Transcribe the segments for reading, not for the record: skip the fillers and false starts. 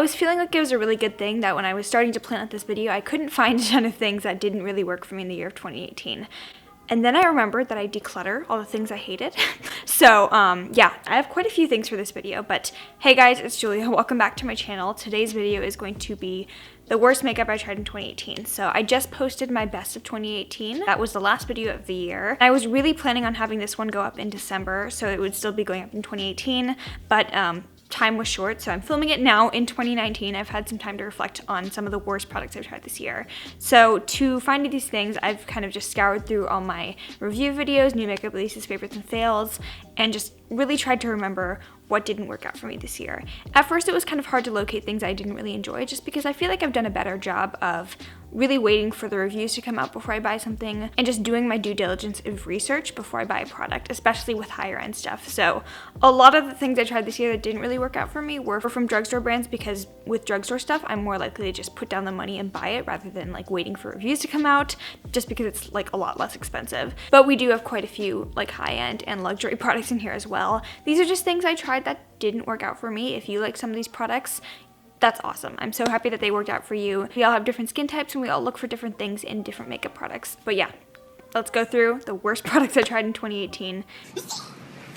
was feeling like it was a really good thing that when I was starting to plan out this video, I couldn't find a ton of things that didn't really work for me in the year of 2018. And then I remembered that I declutter all the things I hated. So yeah, I have quite a few things for this video, but hey guys, it's Julia. Welcome back to my channel. Today's video is going to be the worst makeup I tried in 2018. So I just posted my best of 2018. That was the last video of the year. I was really planning on having this one go up in December, so it would still be going up in 2018, but time was short, so I'm filming it now in 2019. I've had some time to reflect on some of the worst products I've tried this year. So to find these things, I've kind of just scoured through all my review videos, new makeup releases, favorites, and fails, and just really tried to remember what didn't work out for me this year. At first, it was kind of hard to locate things I didn't really enjoy, just because I feel like I've done a better job of really waiting for the reviews to come out before I buy something, and just doing my due diligence of research before I buy a product, especially with higher end stuff. So a lot of the things I tried this year that didn't really work out for me were from drugstore brands, because with drugstore stuff, I'm more likely to just put down the money and buy it rather than like waiting for reviews to come out, just because it's like a lot less expensive. But we do have quite a few like high end and luxury products in here as well. These are just things I tried that didn't work out for me. If you like some of these products, that's awesome. I'm so happy that they worked out for you. We all have different skin types and we all look for different things in different makeup products. But yeah, let's go through the worst products I tried in 2018.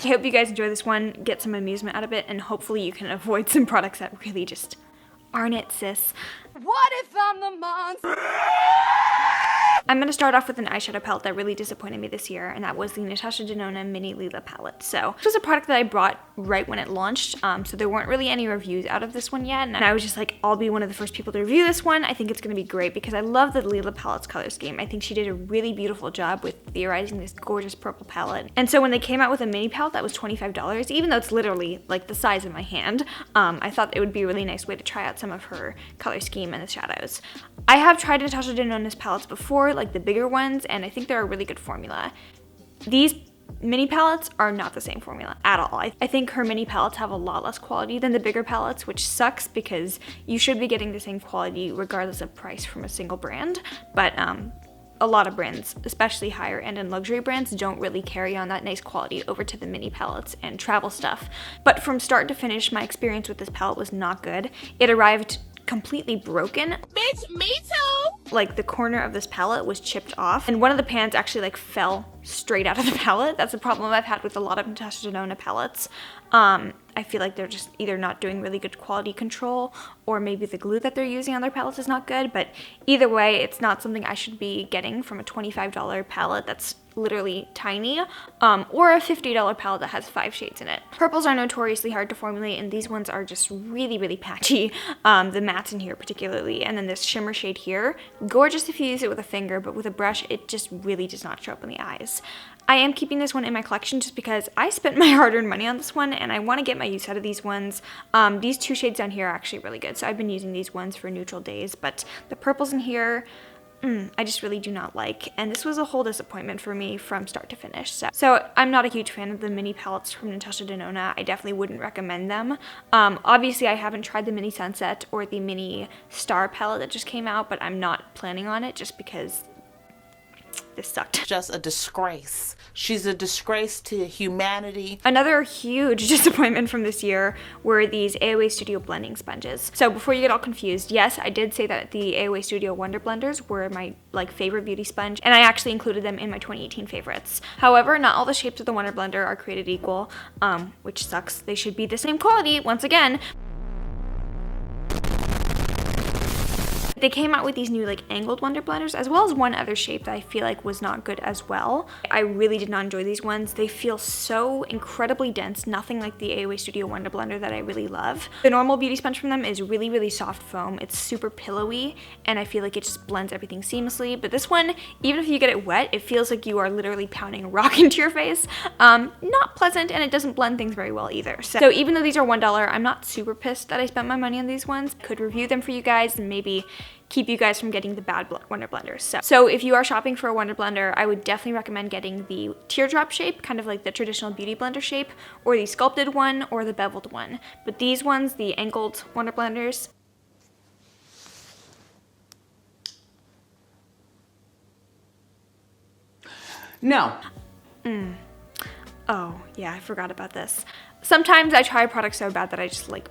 I hope you guys enjoy this one, get some amusement out of it, and hopefully you can avoid some products that really just aren't it, sis. What if I'm the monster? I'm going to start off with an eyeshadow palette that really disappointed me this year, and that was the Natasha Denona Mini Lila palette. So this was a product that I bought right when it launched, so there weren't really any reviews out of this one yet, and I was just like, I'll be one of the first people to review this one. I think it's going to be great because I love the Lila palette's color scheme. I think she did a really beautiful job with theorizing this gorgeous purple palette. And so when they came out with a mini palette that was $25, even though it's literally like the size of my hand, I thought it would be a really nice way to try out some of her color scheme and the shadows. I have tried Natasha Denona's palettes before, like the bigger ones, and I think they're a really good formula. These mini palettes are not the same formula at all. I think her mini palettes have a lot less quality than the bigger palettes, which sucks because you should be getting the same quality regardless of price from a single brand, but a lot of brands, especially higher end and luxury brands, don't really carry on that nice quality over to the mini palettes and travel stuff. But from start to finish, my experience with this palette was not good. It arrived completely broken. Bitch, me too! Like the corner of this palette was chipped off, and one of the pans actually like fell straight out of the palette. That's a problem I've had with a lot of Natasha Denona palettes. I feel like they're just either not doing really good quality control, or maybe the glue that they're using on their palettes is not good, but either way, it's not something I should be getting from a $25 palette that's literally tiny, or a $50 palette that has 5 shades in it. Purples are notoriously hard to formulate, and these ones are just really, really patchy. The mattes in here particularly, and then this shimmer shade here, gorgeous if you use it with a finger, but with a brush, it just really does not show up in the eyes. I am keeping this one in my collection just because I spent my hard-earned money on this one, and I want to get my use out of these ones. These 2 shades down here are actually really good, so I've been using these ones for neutral days, but the purples in here, I just really do not like, and this was a whole disappointment for me from start to finish. So I'm not a huge fan of the mini palettes from Natasha Denona. I definitely wouldn't recommend them. Obviously, I haven't tried the mini Sunset or the mini Star palette that just came out, but I'm not planning on it just because this sucked. Just a disgrace. She's a disgrace to humanity. Another huge disappointment from this year were these AOA Studio blending sponges. So before you get all confused, yes, I did say that the AOA Studio Wonder Blenders were my like favorite beauty sponge, and I actually included them in my 2018 favorites. However, not all the shapes of the Wonder Blender are created equal, which sucks. They should be the same quality once again. They came out with these new like angled Wonder Blenders, as well as one other shape that I feel like was not good as well. I really did not enjoy these ones. They feel so incredibly dense, nothing like the AOA Studio Wonder Blender that I really love. The normal beauty sponge from them is really, really soft foam. It's super pillowy, and I feel like it just blends everything seamlessly. But this one, even if you get it wet, it feels like you are literally pounding a rock into your face. Not pleasant, and it doesn't blend things very well either. So even though these are $1, I'm not super pissed that I spent my money on these ones. Could review them for you guys and maybe keep you guys from getting the bad Wonder Blenders. So if you are shopping for a Wonder Blender, I would definitely recommend getting the teardrop shape, kind of like the traditional beauty blender shape, or the sculpted one, or the beveled one. But these ones, the angled Wonder Blenders, no. Oh, yeah, I forgot about this. Sometimes I try a product so bad that I just like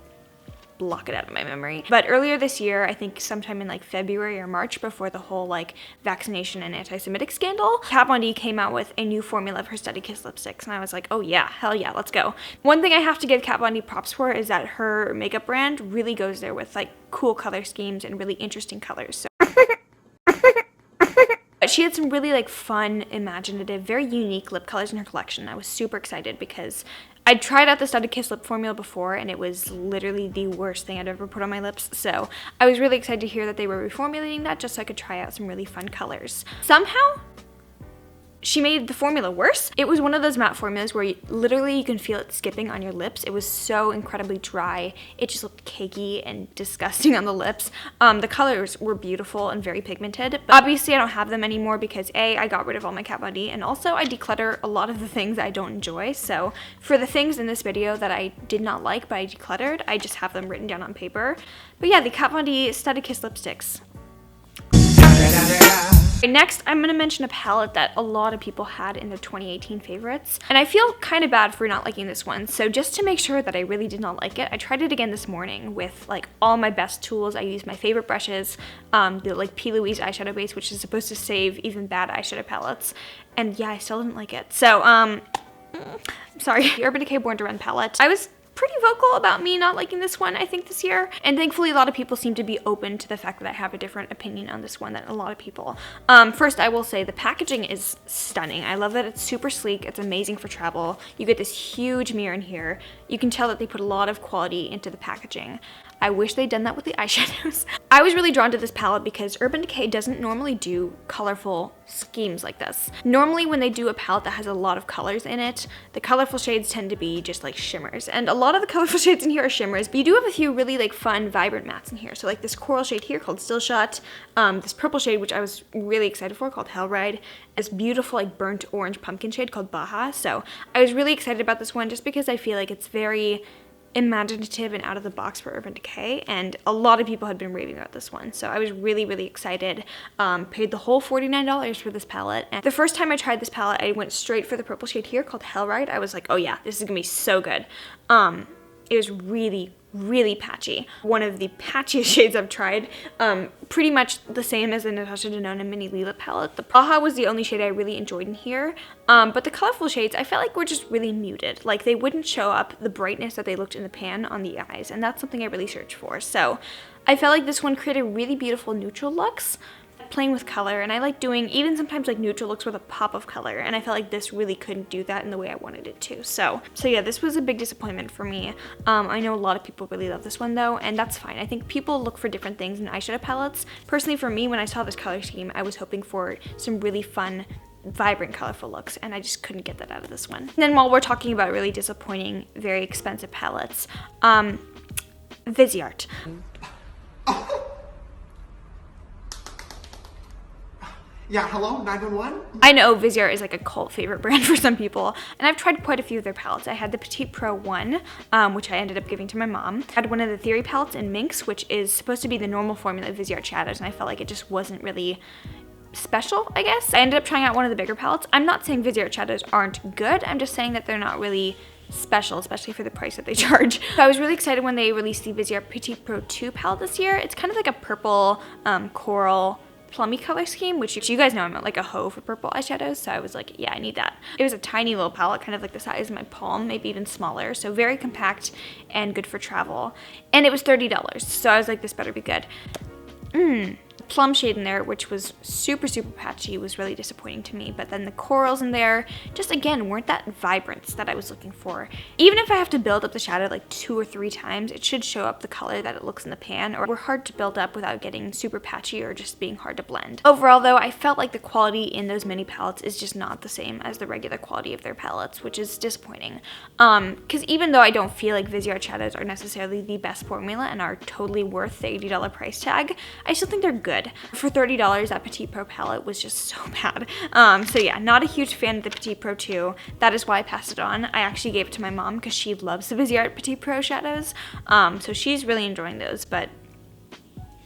block it out of my memory. But earlier this year, I think sometime in like February or March, before the whole like vaccination and anti-Semitic scandal, Kat Von D came out with a new formula of her Study Kiss lipsticks, and I was like, oh yeah, hell yeah, let's go. One thing I have to give Kat Von D props for is that her makeup brand really goes there with like cool color schemes and really interesting colors. So she had some really like fun, imaginative, very unique lip colors in her collection. I was super excited because I'd tried out the Study Kiss lip formula before and it was literally the worst thing I'd ever put on my lips. So I was really excited to hear that they were reformulating that just so I could try out some really fun colors. Somehow, she made the formula worse. It was one of those matte formulas where literally you can feel it skipping on your lips. It was so incredibly dry. It just looked cakey and disgusting on the lips. The colors were beautiful and very pigmented. But obviously I don't have them anymore because A, I got rid of all my Kat Von D, and also I declutter a lot of the things I don't enjoy. So for the things in this video that I did not like but I decluttered, I just have them written down on paper. But yeah, the Kat Von D Study Kiss lipsticks. Next, I'm going to mention a palette that a lot of people had in their 2018 favorites, and I feel kind of bad for not liking this one. So just to make sure that I really did not like it, I tried it again this morning with like all my best tools. I used my favorite brushes, the like P. Louise eyeshadow base, which is supposed to save even bad eyeshadow palettes, and yeah, I still didn't like it. So sorry. The Urban Decay Born to Run palette. I was pretty vocal about me not liking this one, I think, this year, and thankfully a lot of people seem to be open to the fact that I have a different opinion on this one than a lot of people. First, I will say the packaging is stunning. I love that it's super sleek. It's amazing for travel. You get this huge mirror in here. You can tell that they put a lot of quality into the packaging. I wish they'd done that with the eyeshadows. I was really drawn to this palette because Urban Decay doesn't normally do colorful schemes like this. Normally when they do a palette that has a lot of colors in it, the colorful shades tend to be just like shimmers. And a lot of the colorful shades in here are shimmers, but you do have a few really like fun, vibrant mattes in here. So like this coral shade here called Still Shot, this purple shade, which I was really excited for, called Hell Ride, this beautiful like burnt orange pumpkin shade called Baja. So I was really excited about this one just because I feel like it's very imaginative and out of the box for Urban Decay, and a lot of people had been raving about this one, so I was really, really excited. Paid the whole $49 for this palette, and the first time I tried this palette, I went straight for the purple shade here called Hell Ride. I was like, oh yeah, this is gonna be so good. It was really, really patchy. One of the patchiest shades I've tried. Pretty much the same as the Natasha Denona Mini Lila palette. The Baja was the only shade I really enjoyed in here. But the colorful shades I felt like were just really muted. Like they wouldn't show up the brightness that they looked in the pan on the eyes, and that's something I really searched for. So I felt like this one created really beautiful neutral looks, playing with color, and I like doing even sometimes like neutral looks with a pop of color, and I felt like this really couldn't do that in the way I wanted it to. So yeah, this was a big disappointment for me. I know a lot of people really love this one though, and that's fine. I think people look for different things in eyeshadow palettes. Personally for me, when I saw this color scheme, I was hoping for some really fun, vibrant, colorful looks, and I just couldn't get that out of this one. And then while we're talking about really disappointing, very expensive palettes, Viseart. Yeah, hello, 911? I know Viseart is like a cult favorite brand for some people, and I've tried quite a few of their palettes. I had the Petit Pro one, which I ended up giving to my mom. I had one of the Theory palettes in Minx, which is supposed to be the normal formula of Viseart shadows, and I felt like it just wasn't really special, I guess. I ended up trying out one of the bigger palettes. I'm not saying Viseart shadows aren't good, I'm just saying that they're not really special, especially for the price that they charge. So I was really excited when they released the Viseart Petit Pro 2 palette this year. It's kind of like a purple, coral, plummy color scheme, which you guys know I'm like a hoe for purple eyeshadows, so I was like, yeah, I need that. It was a tiny little palette, kind of like the size of my palm, maybe even smaller, so very compact and good for travel. And it was $30, so I was like, this better be good. Plum shade in there, which was super, super patchy, was really disappointing to me. But then the corals in there, just again, weren't that vibrance that I was looking for. Even if I have to build up the shadow like 2 or 3 times, it should show up the color that it looks in the pan, or we're hard to build up without getting super patchy or just being hard to blend. Overall though, I felt like the quality in those mini palettes is just not the same as the regular quality of their palettes, which is disappointing. Because even though I don't feel like Viseart shadows are necessarily the best formula and are totally worth the $80 price tag, I still think they're good. For $30, that Petit Pro palette was just so bad. So yeah, not a huge fan of the Petit Pro 2. That is why I passed it on. I actually gave it to my mom because she loves the Viseart Petit Pro shadows. So she's really enjoying those, but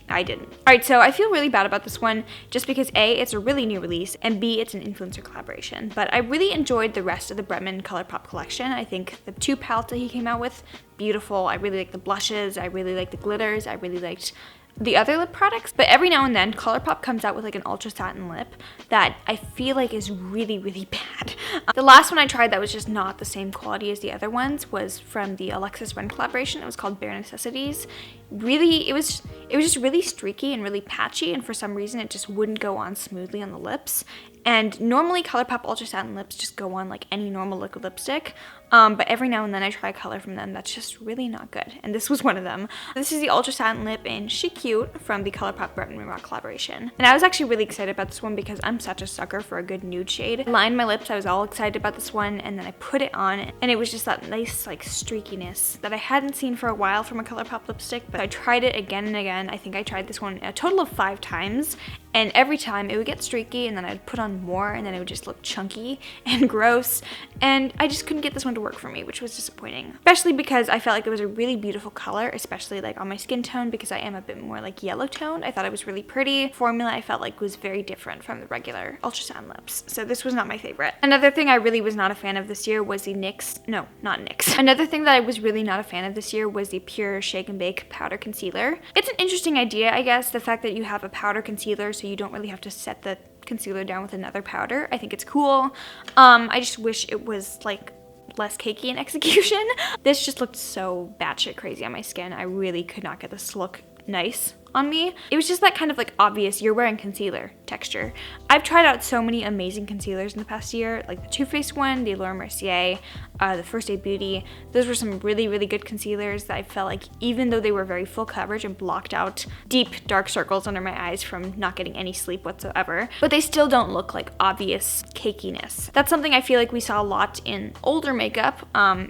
I didn't. Alright, so I feel really bad about this one just because A, it's a really new release, and B, it's an influencer collaboration. But I really enjoyed the rest of the Bretman Colourpop collection. I think the 2 palettes that he came out with, beautiful. I really like the blushes, I really like the glitters, I really liked the other lip products, but every now and then Colourpop comes out with like an ultra satin lip that I feel like is really, really bad. The last one I tried that was just not the same quality as the other ones was from the Alexis Ren collaboration. It was called Bare Necessities. Really, it was just really streaky and really patchy, and for some reason it just wouldn't go on smoothly on the lips. And normally Colourpop Ultra Satin lips just go on like any normal liquid lipstick, but every now and then I try a color from them that's just really not good, and this was one of them. This is the Ultra Satin lip in She Cute from the Colourpop Bretman Rock collaboration. And I was actually really excited about this one because I'm such a sucker for a good nude shade. I lined my lips, I was all excited about this one, and then I put it on, and it was just that nice like streakiness that I hadn't seen for a while from a Colourpop lipstick, but I tried it again and again. I think I tried this one a total of 5 times, and every time it would get streaky, and then I'd put on more, and then it would just look chunky and gross, and I just couldn't get this one to work for me, which was disappointing. Especially because I felt like it was a really beautiful color, especially like on my skin tone, because I am a bit more like yellow toned. I thought it was really pretty. Formula I felt like was very different from the regular Ultra Satin lips, so this was not my favorite. Another thing I really was not a fan of this year was the NYX, no, not NYX. Another thing that I was really not a fan of this year was the Pure Shake and Bake Powder Concealer. It's an interesting idea, I guess, the fact that you have a powder concealer so you don't really have to set the concealer down with another powder. I think it's cool. I just wish it was like less cakey in execution. This just looked so batshit crazy on my skin. I really could not get this to look nice on me. It was just that kind of like obvious you're wearing concealer texture. I've tried out so many amazing concealers in the past year, like the Too Faced one, the Laura Mercier, the First Aid Beauty. Those were some really, really good concealers that I felt like even though they were very full coverage and blocked out deep dark circles under my eyes from not getting any sleep whatsoever, but they still don't look like obvious cakiness. That's something I feel like we saw a lot in older makeup,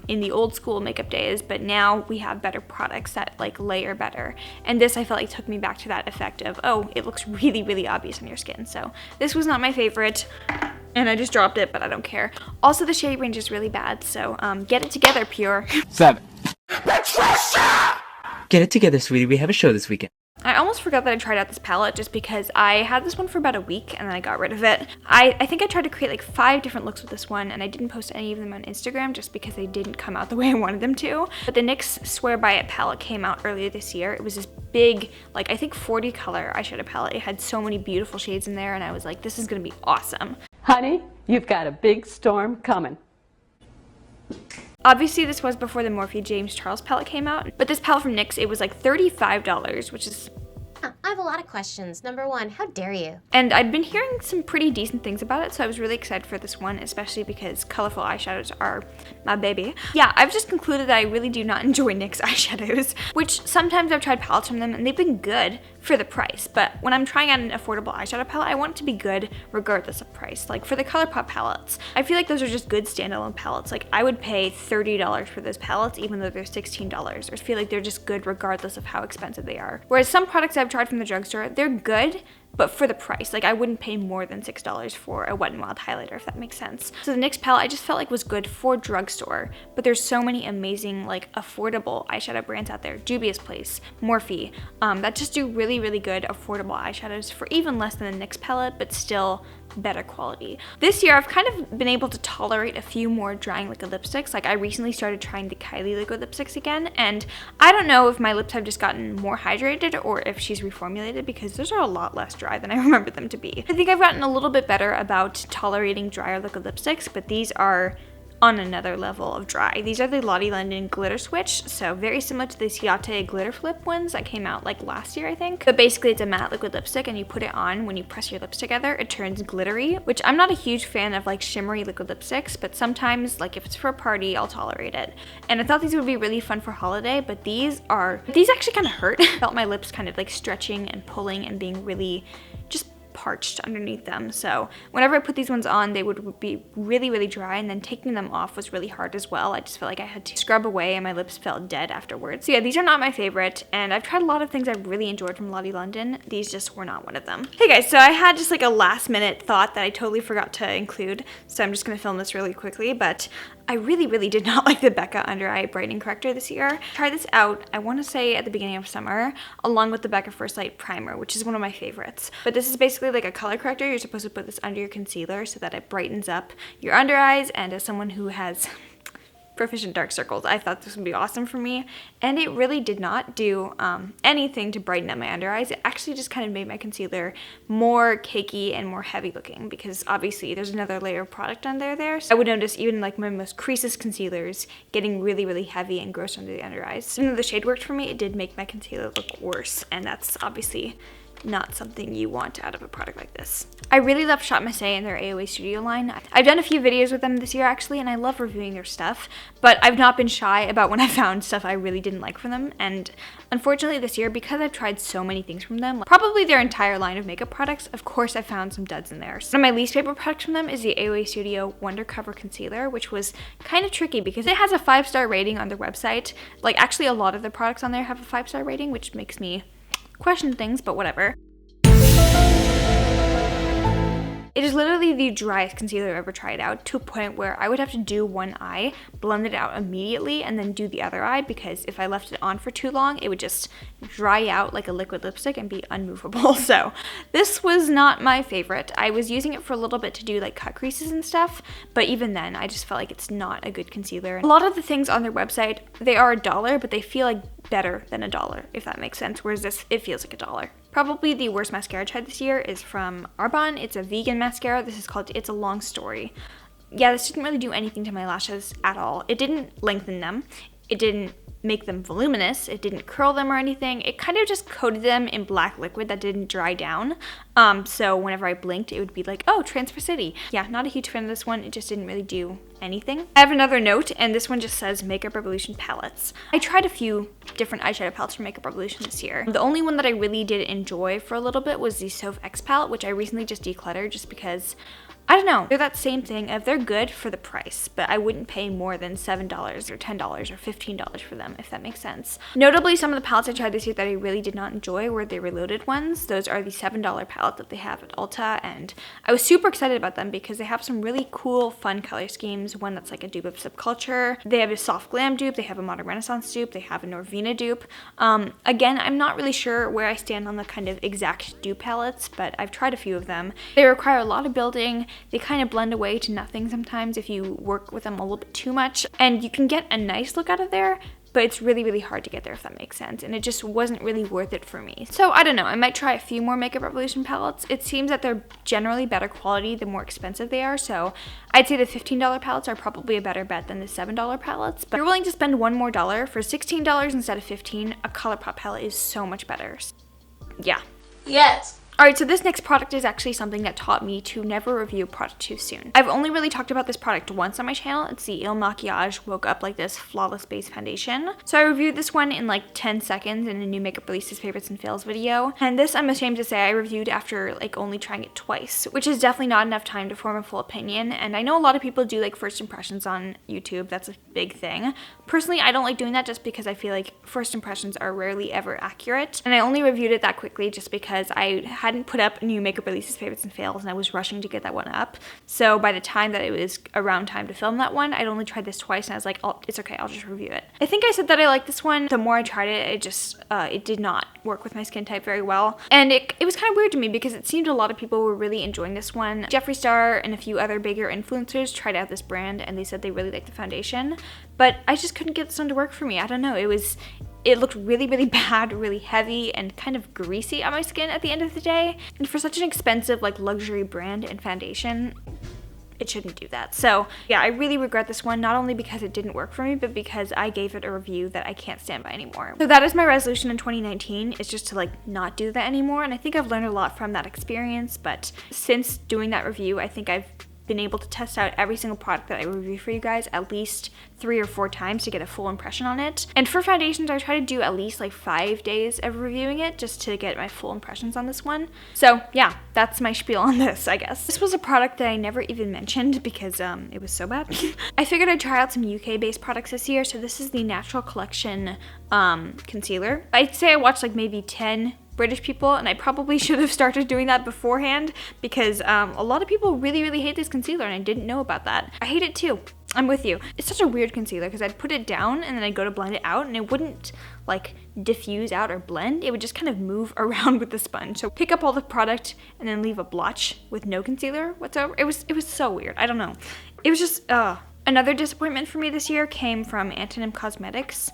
in the old school makeup days, but now we have better products that like layer better. And this I felt like took me back to that effect of, oh, it looks really, really obvious on your skin. So this was not my favorite, and I just dropped it, but I don't care. Also, the shade range is really bad, so get it together, Pure. 7. Get it together, sweetie. We have a show this weekend. I almost forgot that I tried out this palette just because I had this one for about a week and then I got rid of it. I think I tried to create like 5 different looks with this one, and I didn't post any of them on Instagram just because they didn't come out the way I wanted them to. But the NYX Swear by It palette came out earlier this year. It was this big, like I think 40 color eyeshadow palette. It had so many beautiful shades in there, and I was like, this is gonna be awesome. Honey, you've got a big storm coming. Obviously, this was before the Morphe James Charles palette came out, but this palette from NYX, it was like $35, which is... I have a lot of questions. Number 1, how dare you? And I'd been hearing some pretty decent things about it, so I was really excited for this one, especially because colorful eyeshadows are my baby. Yeah, I've just concluded that I really do not enjoy NYX eyeshadows, which sometimes I've tried palettes from them and they've been good for the price, but when I'm trying out an affordable eyeshadow palette, I want it to be good regardless of price. Like for the Colourpop palettes, I feel like those are just good standalone palettes. Like I would pay $30 for those palettes even though they're $16. I feel like they're just good regardless of how expensive they are. Whereas some products I've tried from the drugstore, they're good, but for the price. Like I wouldn't pay more than $6 for a Wet n Wild highlighter, if that makes sense. So the NYX palette I just felt like was good for drugstore, but there's so many amazing like affordable eyeshadow brands out there. Juvia's Place, Morphe, that just do really, really good affordable eyeshadows for even less than the NYX palette, but still better quality. This year I've kind of been able to tolerate a few more drying liquid lipsticks. Like I recently started trying the Kylie liquid lipsticks again, and I don't know if my lips have just gotten more hydrated or if she's reformulated, because those are a lot less dry than I remember them to be. I think I've gotten a little bit better about tolerating drier liquid lipsticks, but these are on another level of dry. These are the Lottie London Glitter Switch, so very similar to the Ciate Glitter Flip ones that came out like last year, I think. But basically it's a matte liquid lipstick, and you put it on when you press your lips together, it turns glittery, which I'm not a huge fan of like shimmery liquid lipsticks, but sometimes like if it's for a party, I'll tolerate it. And I thought these would be really fun for holiday, but these actually kind of hurt. I felt my lips kind of like stretching and pulling and being really just parched underneath them. So whenever I put these ones on, they would be really, really dry, and then taking them off was really hard as well. I just felt like I had to scrub away and my lips felt dead afterwards. So yeah, these are not my favorite, and I've tried a lot of things I really enjoyed from Lottie London. These just were not one of them. Hey guys, so I had just like a last minute thought that I totally forgot to include, so I'm just gonna film this really quickly, but I really did not like the Becca Under Eye Brightening Corrector this year. Tried this out, I want to say at the beginning of summer, along with the Becca First Light Primer, which is one of my favorites. But this is basically like a color corrector. You're supposed to put this under your concealer so that it brightens up your under eyes, and as someone who has proficient dark circles, I thought this would be awesome for me, and it really did not do anything to brighten up my under eyes. It actually just kind of made my concealer more cakey and more heavy looking, because obviously there's another layer of product under there. So I would notice even like my most creaseless concealers getting really heavy and gross under the under eyes. Even though the shade worked for me, it did make my concealer look worse, and that's obviously not something you want out of a product like this. I really love Shop Missy and their AOA Studio line. I've done a few videos with them this year actually, and I love reviewing their stuff, but I've not been shy about when I found stuff I really didn't like from them. And unfortunately this year, because I've tried so many things from them, probably their entire line of makeup products, of course I found some duds in there. So one of my least favorite products from them is the AOA Studio Wonder Cover Concealer, which was kind of tricky because it has a 5-star rating on their website. Like actually a lot of the products on there have a 5-star rating, which makes me question things, but whatever. It is literally the driest concealer I've ever tried out, to a point where I would have to do one eye, blend it out immediately, and then do the other eye, because if I left it on for too long, it would just dry out like a liquid lipstick and be unmovable. So this was not my favorite. I was using it for a little bit to do like cut creases and stuff, but even then I just felt like it's not a good concealer. A lot of the things on their website, they are $1, but they feel like better than $1, if that makes sense, whereas this, it feels like $1. Probably the worst mascara I tried this year is from Arbonne. It's a vegan mascara. This is called It's a Long Story. Yeah, this didn't really do anything to my lashes at all. It didn't lengthen them. It didn't make them voluminous. It didn't curl them or anything. It kind of just coated them in black liquid that didn't dry down. So whenever I blinked, it would be like, oh, Transfer City. Yeah, not a huge fan of this one. It just didn't really do anything. I have another note, and this one just says Makeup Revolution palettes. I tried a few different eyeshadow palettes from Makeup Revolution this year. The only one that I really did enjoy for a little bit was the Soph X palette, which I recently just decluttered just because, I don't know, they're that same thing of they're good for the price, but I wouldn't pay more than $7 or $10 or $15 for them, if that makes sense. Notably, some of the palettes I tried this year that I really did not enjoy were the Reloaded ones. Those are the $7 palette that they have at Ulta, and I was super excited about them because they have some really cool, fun color schemes. One that's like a dupe of Subculture. They have a Soft Glam dupe, they have a Modern Renaissance dupe, they have a Norvina dupe. Again, I'm not really sure where I stand on the kind of exact dupe palettes, but I've tried a few of them. They require a lot of building. They kind of blend away to nothing sometimes if you work with them a little bit too much, and you can get a nice look out of there, but it's really hard to get there, if that makes sense, and it just wasn't really worth it for me. So I don't know, I might try a few more Makeup Revolution palettes. It seems that they're generally better quality the more expensive they are, so I'd say the $15 palettes are probably a better bet than the $7 palettes, but if you're willing to spend one more dollar for $16 instead of $15, a Colourpop palette is so much better. Yeah. Yes. Alright, so this next product is actually something that taught me to never review a product too soon. I've only really talked about this product once on my channel. It's the Makiage Woke Up Like This Flawless Base Foundation. So I reviewed this one in like 10 seconds in a new makeup releases, favorites, and fails video. And this, I'm ashamed to say, I reviewed after like only trying it twice, which is definitely not enough time to form a full opinion. And I know a lot of people do like first impressions on YouTube. That's a big thing. Personally, I don't like doing that just because I feel like first impressions are rarely ever accurate. And I only reviewed it that quickly just because I hadn't put up new makeup releases, favorites, and fails, and I was rushing to get that one up. So by the time that it was around time to film that one, I'd only tried this twice, and I was like, oh, it's okay, I'll just review it. I think I said that I liked this one. The more I tried it, it did not work with my skin type very well. And it was kind of weird to me because it seemed a lot of people were really enjoying this one. Jeffree Star and a few other bigger influencers tried out this brand, and they said they really liked the foundation, but I just couldn't get this one to work for me. I don't know, it looked really bad, really heavy, and kind of greasy on my skin at the end of the day. And for such an expensive, like, luxury brand and foundation, it shouldn't do that. So yeah, I really regret this one, not only because it didn't work for me, but because I gave it a review that I can't stand by anymore. So that is my resolution in 2019, is just to like not do that anymore. And I think I've learned a lot from that experience, but since doing that review, I think I've been able to test out every single product that I review for you guys at least 3 or 4 times to get a full impression on it. And for foundations, I try to do at least like 5 days of reviewing it just to get my full impressions on this one. So yeah, that's my spiel on this, I guess. This was a product that I never even mentioned because it was so bad. I figured I'd try out some UK-based products this year, so this is the Natural Collection concealer. I'd say I watched like maybe 10 British people, and I probably should have started doing that beforehand because a lot of people really hate this concealer, and I didn't know about that. I hate it too. I'm with you. It's such a weird concealer because I'd put it down and then I'd go to blend it out and it wouldn't like diffuse out or blend. It would just kind of move around with the sponge. So pick up all the product and then leave a blotch with no concealer whatsoever. It was so weird. I don't know. It was just, Another disappointment for me this year came from Anonim Cosmetics.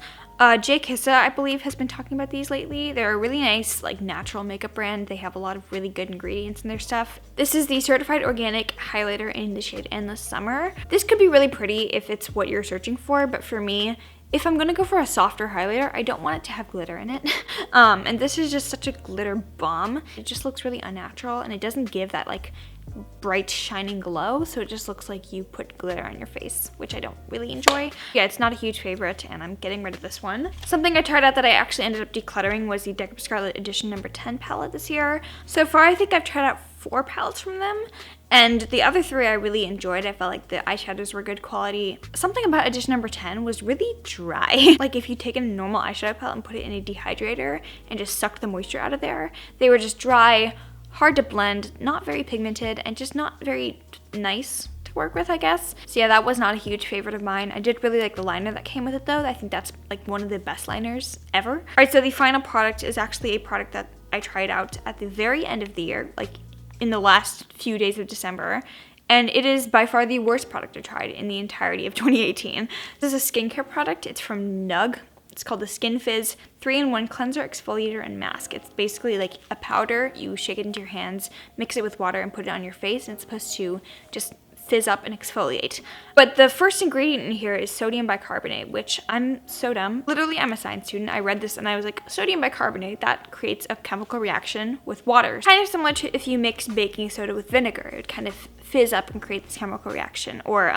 Jay Kissa, I believe, has been talking about these lately. They're a really nice, like, natural makeup brand. They have a lot of really good ingredients in their stuff. This is the Certified Organic Highlighter in the shade Endless Summer. This could be really pretty if it's what you're searching for, but for me, if I'm gonna go for a softer highlighter, I don't want it to have glitter in it. And this is just such a glitter bomb. It just looks really unnatural, and it doesn't give that, like, bright shining glow, so it just looks like you put glitter on your face, which I don't really enjoy. Yeah, it's not a huge favorite, and I'm getting rid of this one. Something I tried out that I actually ended up decluttering was the Decca Scarlet Edition number 10 palette this year. So far, I think I've tried out 4 palettes from them, and the other 3 I really enjoyed. I felt like the eyeshadows were good quality. Something about edition number 10 was really dry. Like if you take a normal eyeshadow palette and put it in a dehydrator and just suck the moisture out of there, they were just dry, hard to blend, not very pigmented, and just not very nice to work with, I guess. So yeah, that was not a huge favorite of mine. I did really like the liner that came with it though. I think that's like one of the best liners ever. All right, so the final product is actually a product that I tried out at the very end of the year, like in the last few days of December. And it is by far the worst product I tried in the entirety of 2018. This is a skincare product. It's from NUGG. It's called the Skin Fizz 3-in-1 Cleanser, Exfoliator, and Mask. It's basically like a powder. You shake it into your hands, mix it with water, and put it on your face. And it's supposed to just fizz up and exfoliate. But the first ingredient in here is sodium bicarbonate, which I'm so dumb. Literally, I'm a science student. I read this and I was like, sodium bicarbonate, that creates a chemical reaction with water. Kind of similar to if you mix baking soda with vinegar. It would kind of fizz up and create this chemical reaction. Or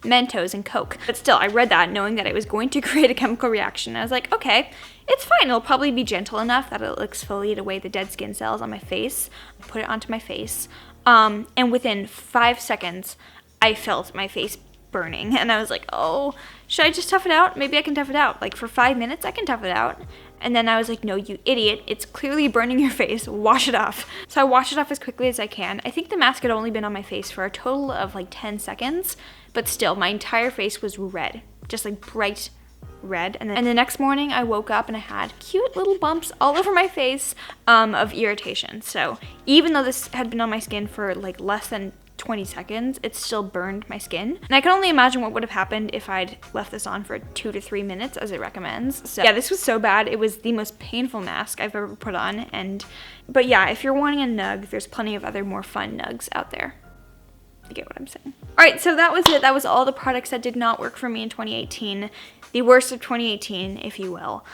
Mentos and Coke. But still, I read that knowing that it was going to create a chemical reaction. I was like, okay, it's fine. It'll probably be gentle enough that it'll exfoliate away the dead skin cells on my face. Put it onto my face. And within 5 seconds, I felt my face burning. And I was like, oh, should I just tough it out? Maybe I can tough it out. Like for 5 minutes, I can tough it out. And then I was like, no, you idiot. It's clearly burning your face. Wash it off. So I washed it off as quickly as I can. I think the mask had only been on my face for a total of like 10 seconds. But still, my entire face was red. Just like bright red. And then the next morning I woke up and I had cute little bumps all over my face of irritation. So even though this had been on my skin for like less than 20 seconds, it still burned my skin. And I can only imagine what would have happened if I'd left this on for 2 to 3 minutes as it recommends. So yeah, this was so bad. It was the most painful mask I've ever put on. But yeah, if you're wanting a NUGG, there's plenty of other more fun NUGGs out there. You get what I'm saying. All right, so that was it. That was all the products that did not work for me in 2018. The worst of 2018, if you will.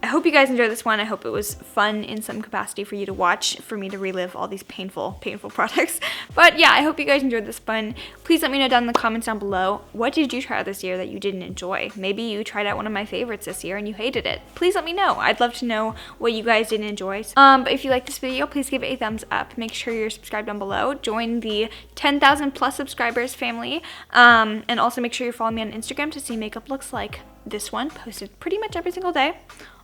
I hope you guys enjoyed this one. I hope it was fun in some capacity for you to watch, for me to relive all these painful products. But yeah, I hope you guys enjoyed this fun. Please let me know down in the comments down below, what did you try out this year that you didn't enjoy? Maybe you tried out one of my favorites this year and you hated it. Please let me know. I'd love to know what you guys didn't enjoy. But if you like this video, please give it a thumbs up. Make sure you're subscribed down below. Join the 10,000 plus subscribers family. And also make sure you're following me on Instagram to see makeup looks like this one, posted pretty much every single day.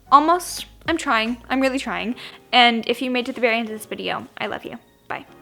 Almost. I'm trying. I'm really trying. And if you made it to the very end of this video, I love you. Bye.